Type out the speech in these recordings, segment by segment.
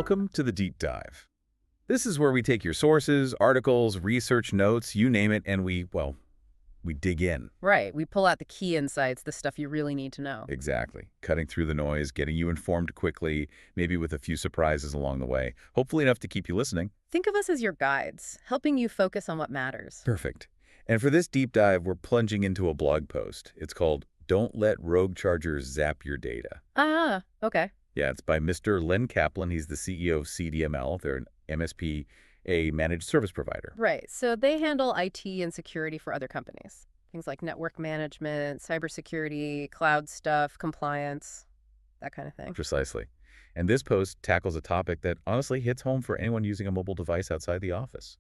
Welcome to the Deep Dive. This is where we take your sources, articles, research notes, you name it, and we dig in. Right. We pull out the key insights, the stuff you really need to know. Exactly. Cutting through the noise, getting you informed quickly, maybe with a few surprises along the way. Hopefully enough to keep you listening. Think of us as your guides, helping you focus on what matters. Perfect. And for this deep dive, we're plunging into a blog post. It's called Don't Let Rogue Chargers Zap Your Data. Ah, okay. Yeah, it's by Mr. Len Kaplan. He's the CEO of CDML. They're an MSP, a managed service provider. Right. So they handle IT and security for other companies. Things like network management, cybersecurity, cloud stuff, compliance, that kind of thing. Precisely. And this post tackles a topic that honestly hits home for anyone using a mobile device outside the office.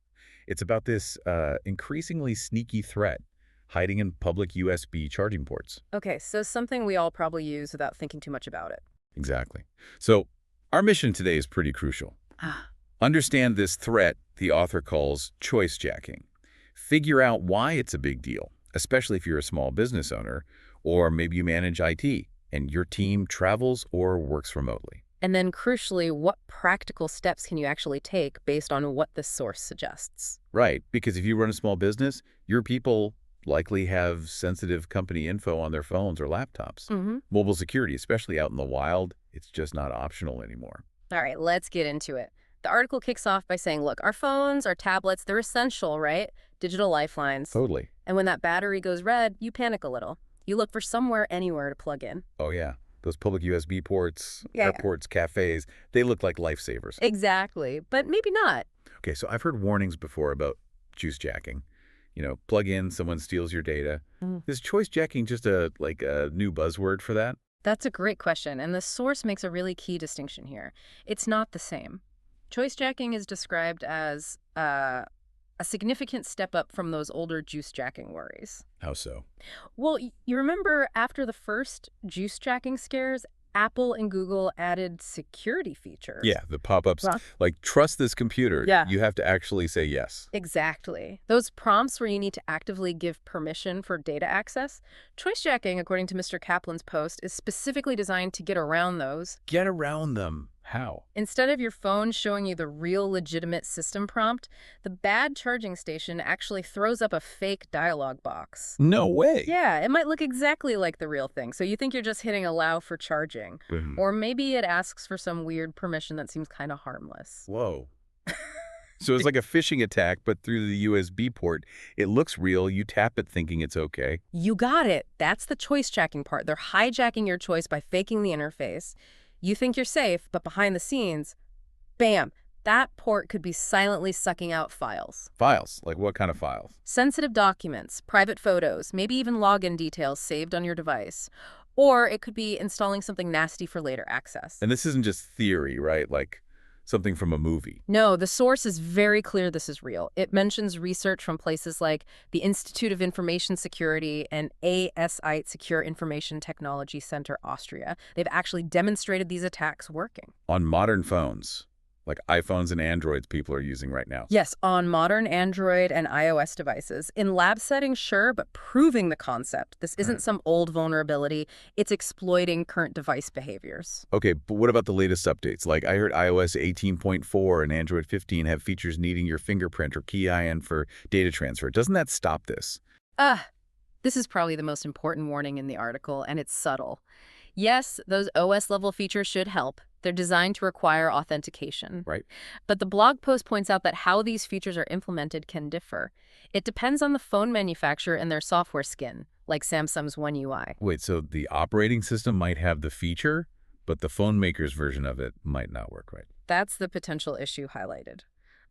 It's about this increasingly sneaky threat hiding in public USB charging ports. Okay, so something we all probably use without thinking too much about it. Exactly. So our mission today is pretty crucial. Understand this threat the author calls choice jacking. Figure out why it's a big deal, especially if you're a small business owner, or maybe you manage IT and your team travels or works remotely. And then crucially, what practical steps can you actually take based on what the source suggests? Right, because if you run a small business, your people likely have sensitive company info on their phones or laptops. Mobile security, especially out in the wild, it's just not optional anymore. All right, let's get into it. The article kicks off by saying, look, our phones, our tablets, they're essential, right? Digital lifelines. Totally. And when that battery goes red, you panic a little. You look for somewhere, anywhere to plug in. Oh, yeah. Those public USB ports, airports, cafes, they look like lifesavers. Exactly, but maybe not. Okay, so I've heard warnings before about juice jacking. You know, plug in, someone steals your data. Is choice jacking just a new buzzword for that? That's a great question, and the source makes a really key distinction here. It's not the same. Choice jacking is described as a significant step up from those older juice jacking worries. How so? Well, you remember after the first juice jacking scares, Apple and Google added security features. Yeah, the pop-ups, like, trust this computer. Yeah. You have to actually say yes. Exactly. Those prompts where you need to actively give permission for data access. Choice jacking, according to Mr. Kaplan's post, is specifically designed to get around those. Get around them. How? Instead of your phone showing you the real legitimate system prompt, the bad charging station actually throws up a fake dialog box. No way. Yeah, it might look exactly like the real thing, so you think you're just hitting allow for charging. Or maybe it asks for some weird permission that seems kind of harmless. Whoa. So it's like a phishing attack, but through the USB port. It looks real. You tap it thinking it's okay. You got it. That's the choice jacking part. They're hijacking your choice by faking the interface. You think you're safe, but behind the scenes, bam, that port could be silently sucking out files. Files? Like what kind of files? Sensitive documents, private photos, maybe even login details saved on your device. Or it could be installing something nasty for later access. And this isn't just theory, right? Like something from a movie. No, the source is very clear this is real. It mentions research from places like the Institute of Information Security and ASI Secure Information Technology Center, Austria. They've actually demonstrated these attacks working. On modern phones, like iPhones and Androids people are using right now. Yes, on modern Android and iOS devices. In lab settings, sure, but proving the concept. This isn't some old vulnerability. It's exploiting current device behaviors. Okay, but what about the latest updates? Like I heard iOS 18.4 and Android 15 have features needing your fingerprint or key IN for data transfer. Doesn't that stop this? This is probably the most important warning in the article, and it's subtle. Yes, those OS-level features should help. They're designed to require authentication. Right. But the blog post points out that how these features are implemented can differ. It depends on the phone manufacturer and their software skin, like Samsung's One UI. Wait, so the operating system might have the feature, but the phone maker's version of it might not work right. That's the potential issue highlighted.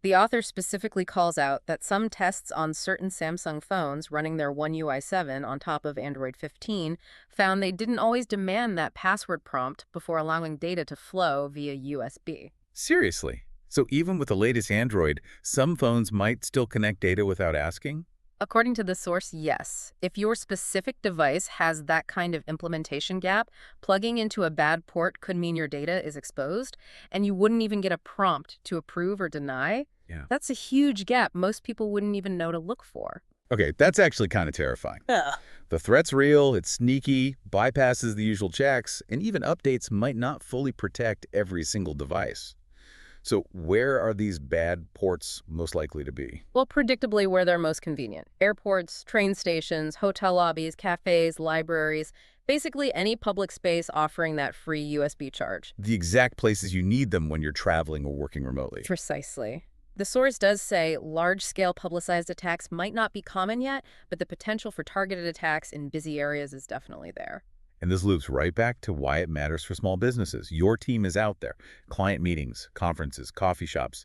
The author specifically calls out that some tests on certain Samsung phones running their One UI 7 on top of Android 15 found they didn't always demand that password prompt before allowing data to flow via USB. Seriously? So even with the latest Android, some phones might still connect data without asking? According to the source, yes. If your specific device has that kind of implementation gap, plugging into a bad port could mean your data is exposed, and you wouldn't even get a prompt to approve or deny. Yeah. That's a huge gap most people wouldn't even know to look for. Okay, that's actually kind of terrifying. The threat's real, it's sneaky, bypasses the usual checks, and even updates might not fully protect every single device. So where are these bad ports most likely to be? Well, predictably where they're most convenient. Airports, train stations, hotel lobbies, cafes, libraries, basically any public space offering that free USB charge. The exact places you need them when you're traveling or working remotely. Precisely. The source does say large-scale publicized attacks might not be common yet, but the potential for targeted attacks in busy areas is definitely there. And this loops right back to why it matters for small businesses. Your team is out there. Client meetings, conferences, coffee shops.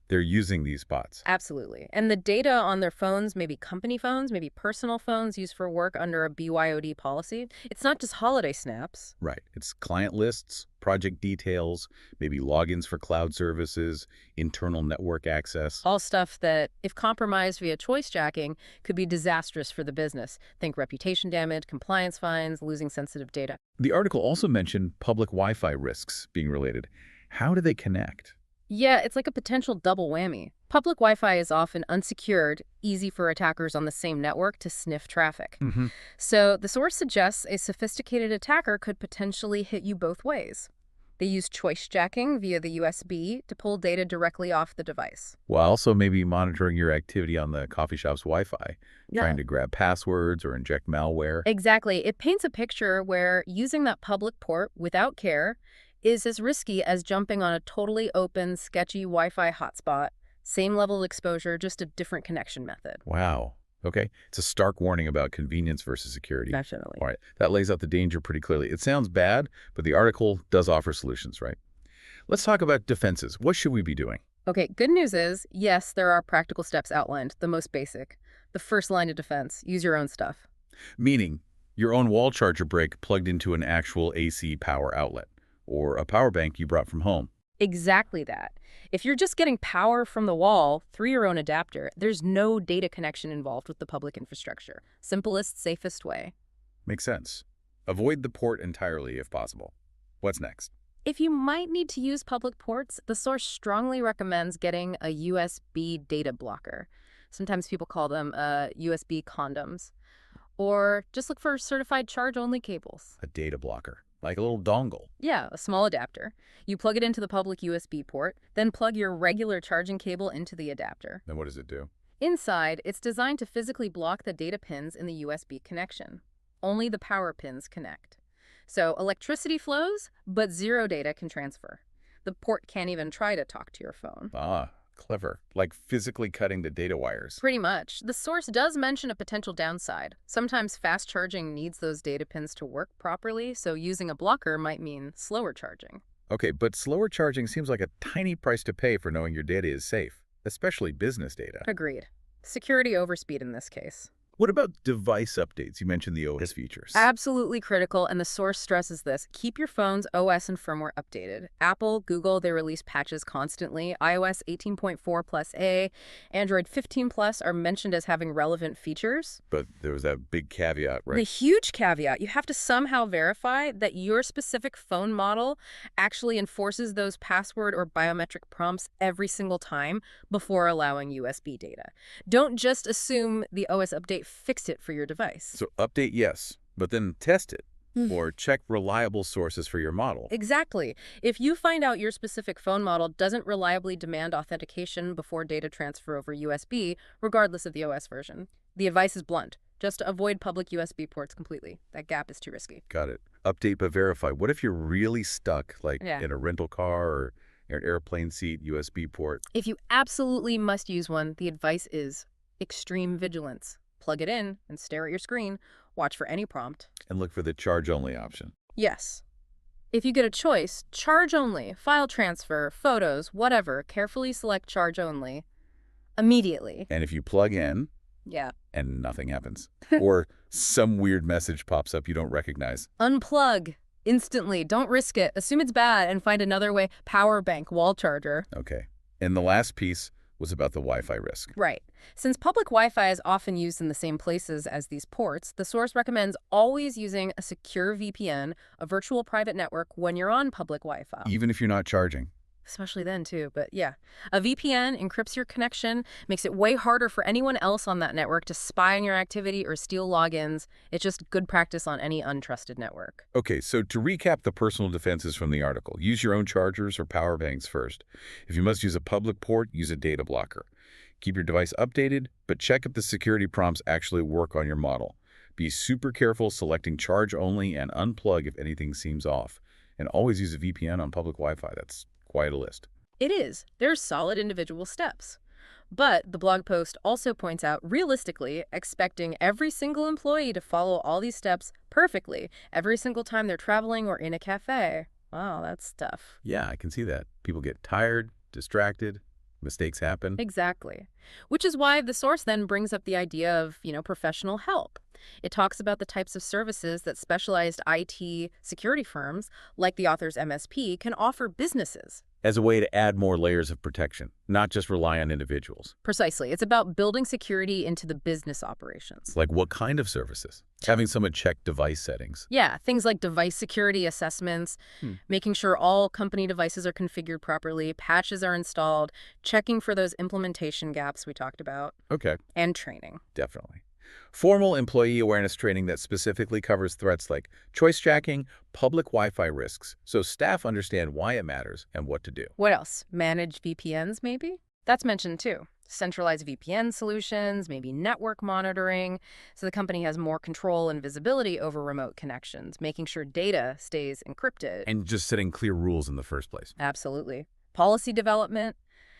They're using these bots. Absolutely. And the data on their phones, maybe company phones, maybe personal phones used for work under a BYOD policy, it's not just holiday snaps. Right. It's client lists, project details, maybe logins for cloud services, internal network access. All stuff that, if compromised via choice jacking, could be disastrous for the business. Think reputation damage, compliance fines, losing sensitive data. The article also mentioned public Wi-Fi risks being related. How do they connect? Yeah, it's like a potential double whammy. Public Wi-Fi is often unsecured, easy for attackers on the same network to sniff traffic. So the source suggests a sophisticated attacker could potentially hit you both ways. They use choice jacking via the USB to pull data directly off the device. While also maybe monitoring your activity on the coffee shop's Wi-Fi, Yeah. trying to grab passwords or inject malware. Exactly. It paints a picture where using that public port without care is as risky as jumping on a totally open, sketchy Wi-Fi hotspot. Same level of exposure, just a different connection method. Wow. Okay. It's a stark warning about convenience versus security. Definitely. All right. That lays out the danger pretty clearly. It sounds bad, but the article does offer solutions, right? Let's talk about defenses. What should we be doing? Okay, good news is, yes, there are practical steps outlined, the most basic. The first line of defense, use your own stuff. Meaning your own wall charger brick plugged into an actual AC power outlet or a power bank you brought from home. Exactly that. If you're just getting power from the wall through your own adapter, there's no data connection involved with the public infrastructure. Simplest, safest way. Makes sense. Avoid the port entirely if possible. What's next? If you might need to use public ports, the source strongly recommends getting a USB data blocker. Sometimes people call them USB condoms. Or just look for certified charge-only cables. A data blocker, like a little dongle. Yeah, a small adapter. You plug it into the public USB port, then plug your regular charging cable into the adapter. Then what does it do? Inside, it's designed to physically block the data pins in the USB connection. Only the power pins connect. So electricity flows, but zero data can transfer. The port can't even try to talk to your phone. Ah, clever. Like physically cutting the data wires. Pretty much. The source does mention a potential downside. Sometimes fast charging needs those data pins to work properly, so using a blocker might mean slower charging. Okay, but slower charging seems like a tiny price to pay for knowing your data is safe, especially business data. Agreed. Security over speed in this case. What about device updates? You mentioned the OS features. Absolutely critical, and the source stresses this. Keep your phone's OS and firmware updated. Apple, Google, they release patches constantly. iOS 18.4 plus A, Android 15 plus are mentioned as having relevant features. But there was that big caveat, right? The huge caveat, you have to somehow verify that your specific phone model actually enforces those password or biometric prompts every single time before allowing USB data. Don't just assume the OS update fixed it for your device. So update, yes, but then test it. Or check reliable sources for your model. Exactly. If you find out your specific phone model doesn't reliably demand authentication before data transfer over USB, regardless of the OS version, the advice is blunt. Just avoid public USB ports completely. That gap is too risky. Got it. Update but verify. What if you're really stuck, like Yeah. in a rental car or an airplane seat, USB port? If you absolutely must use one, the advice is extreme vigilance. Plug it in and stare at your screen. Watch for any prompt. And look for the charge-only option. Yes. If you get a choice, charge only, file transfer, photos, whatever, carefully select charge only. Immediately. And if you plug in Yeah. and nothing happens, or some weird message pops up you don't recognize. Unplug. Instantly. Don't risk it. Assume it's bad and find another way. Power bank, wall charger. Okay. And the last piece was about the Wi-Fi risk. Right. Since public Wi-Fi is often used in the same places as these ports, the source recommends always using a secure VPN, a virtual private network, when you're on public Wi-Fi. Even if you're not charging. especially then too. But yeah, a VPN encrypts your connection, makes it way harder for anyone else on that network to spy on your activity or steal logins. It's just good practice on any untrusted network. Okay, so to recap the personal defenses from the article, use your own chargers or power banks first. If you must use a public port, use a data blocker. Keep your device updated, but check if the security prompts actually work on your model. Be super careful selecting charge only and unplug if anything seems off. And always use a VPN on public Wi-Fi. That's quite a list. It is. There's solid individual steps. But the blog post also points out, realistically, expecting every single employee to follow all these steps perfectly every single time they're traveling or in a cafe. Wow, that's tough. Yeah, I can see that. People get tired, distracted, mistakes happen. Exactly. Which is why the source then brings up the idea of, professional help. It talks about the types of services that specialized IT security firms, like the author's MSP, can offer businesses. As a way to add more layers of protection, not just rely on individuals. Precisely. It's about building security into the business operations. Like what kind of services? Having someone check device settings. Yeah, things like device security assessments, making sure all company devices are configured properly, patches are installed, checking for those implementation gaps we talked about. Okay. And training. Definitely. Formal employee awareness training that specifically covers threats like choice jacking, public Wi-Fi risks, so staff understand why it matters and what to do. What else? Managed VPNs, maybe? That's mentioned too. Centralized VPN solutions, maybe network monitoring, so the company has more control and visibility over remote connections, making sure data stays encrypted. And just setting clear rules in the first place. Absolutely. Policy development,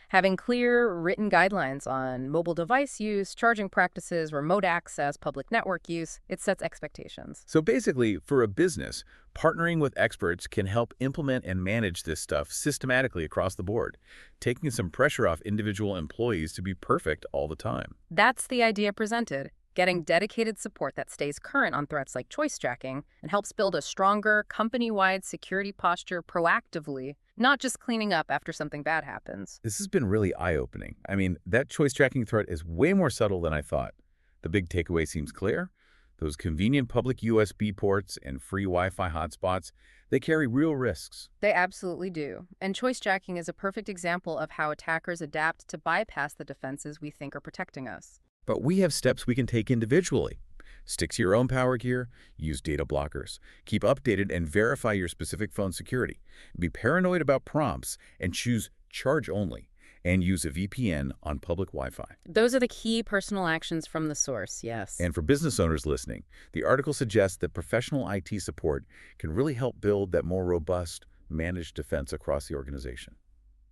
having clear written guidelines on mobile device use, charging practices, remote access, public network use, it sets expectations. So basically, for a business, partnering with experts can help implement and manage this stuff systematically across the board, taking some pressure off individual employees to be perfect all the time. That's the idea presented. Getting dedicated support that stays current on threats like choice jacking and helps build a stronger, company-wide security posture proactively, not just cleaning up after something bad happens. This has been really eye-opening. I mean, that choice jacking threat is way more subtle than I thought. The big takeaway seems clear. Those convenient public USB ports and free Wi-Fi hotspots, they carry real risks. They absolutely do. And choice jacking is a perfect example of how attackers adapt to bypass the defenses we think are protecting us. But we have steps we can take individually. Stick to your own power gear, use data blockers, keep updated and verify your specific phone security. Be paranoid about prompts and choose charge only and use a VPN on public Wi-Fi. Those are the key personal actions from the source, yes. And for business owners listening, the article suggests that professional IT support can really help build that more robust, managed defense across the organization.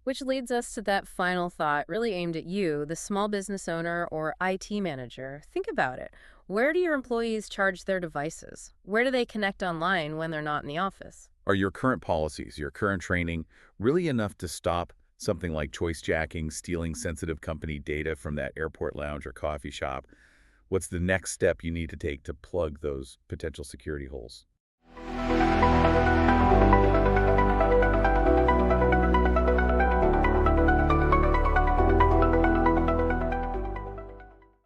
Which leads us to that final thought, really aimed at you, the small business owner or IT manager. Think about it. Where do your employees charge their devices? Where do they connect online when they're not in the office? Are your current policies, your current training, really enough to stop something like choice jacking, stealing sensitive company data from that airport lounge or coffee shop? What's the next step you need to take to plug those potential security holes?